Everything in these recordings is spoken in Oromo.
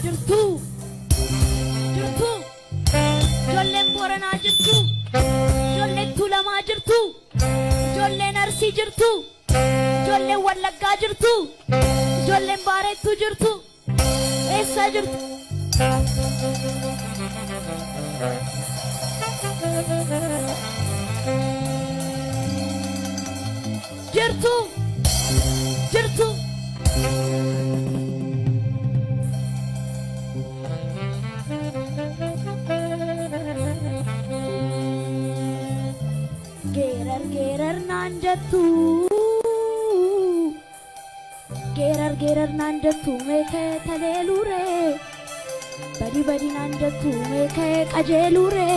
jirtu jirtu ijoolleen Booranaa jirtu ijoolleen Tuulamaa jirtu ijoolleen Arsii jirtu ijoolleen Wallaggaa jirtu ijoolleen Baareettuu jirtu eessa jirtu jirtu jirtu gerar naan jettu gerar naan jettu meekee taleelure badi naan jettu meekee qajeelure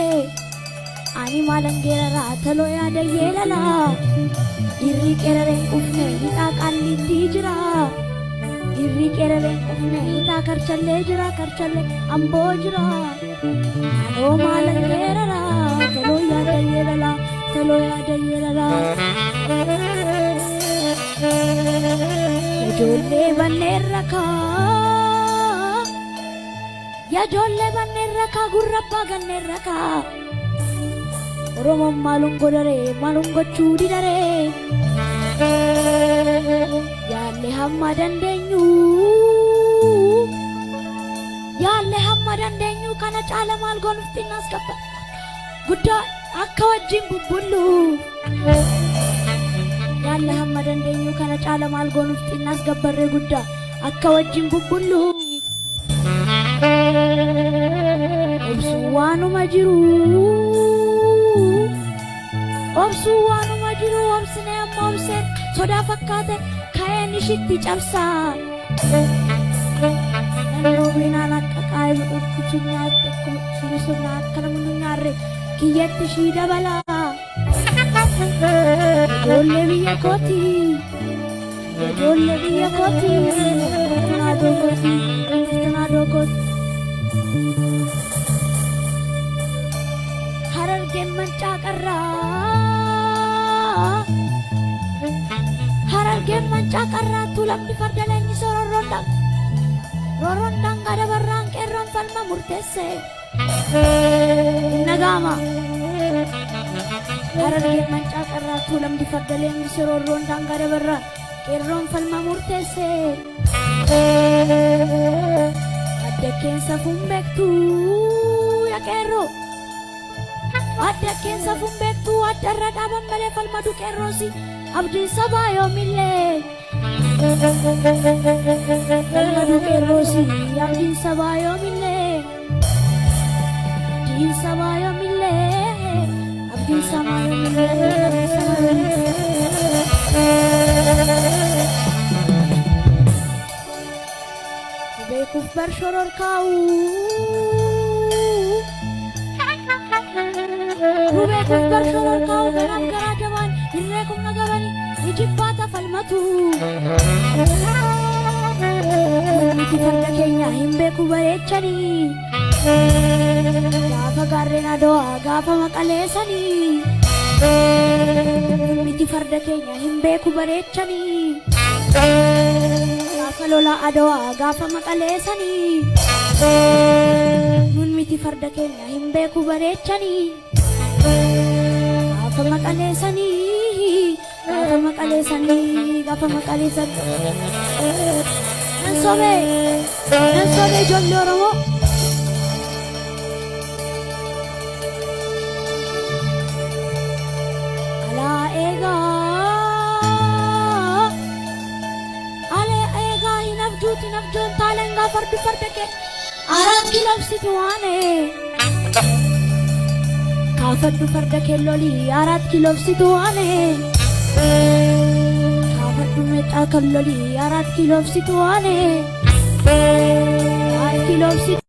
ani maalan geeraraa taloo yaada yeelala irri qeerareen qufne hidhaa qalliitti jira irri qeerareen qufne hidhaa karchallee jira karchallee amboo jira anoo maalan geeraraa taloo yaada yeelala taloo yaada yeelala ijoollee banneen rakaa gurra abbaa ganneen rakaa Oromoon maalun godhare maalun gochuu didare yaalle hamma dandeenyu kana caala maal goonuuf xinnaas qabba guddaa akka wajjin bubbullu yaalle hamma dandeenyu kana caala maal goonuuf xinnaas gabbarree guddaa akka wajjin bubbullu obsuu waanuma jiru obsuu waanuma jiru obsine amma obseen sodaa fakkaate ka'een ishitti cabsaa nannoo binaan akka qaayee dhukkutu nyaatte sunisirra akka namni nyaarre kiyyatti ishii dabalaa ijoollee biyya kooti tanaa dookooti Harargeen mancaa qarraa Tuulamni farda leenjisee rorroondaan gada barraan qeerroon falma murteesse nagaama Harargeen mancaa qarraa Tuulamni farda leenjisee rorroondaan gada barraan qeerroon falma murteesse adda keessa funbeektu yaa qeerroo adda keessa funbeektu addarra dhaaban malee falmadu qeerroosi abdiin sabaa yoomillee falmadu qeerroosi abdiin sabaa yoomillee abdiin sabaa yoomillee abdiin sabaa yoomillee beekuuf barshoror kaa'u Rubeekuuf barshoror kaa'u ganam garaa jabaan irree kumna gabani ijibbaata falmatu miti farda keenya hin beeku bareechanii gaafa gaarreen adawaa gaafa maqaleessanii miti farda keenya hin beeku bareechanii gaafa lola adawaa gaafa maqaleessanii nun miti farda keenya hin beeku bareechanii gaafa maqaleessanii nan sobee ijoollee Oromoo alaa eegaa hin abjoon taalengaa farda kee 4 kiloofsitu waanee kaafadhu farda keellolii 4 kiloofsitu waanee kaafadhu meexaa keellolii 4 kiloofsitu waanee 4 kiloofsitu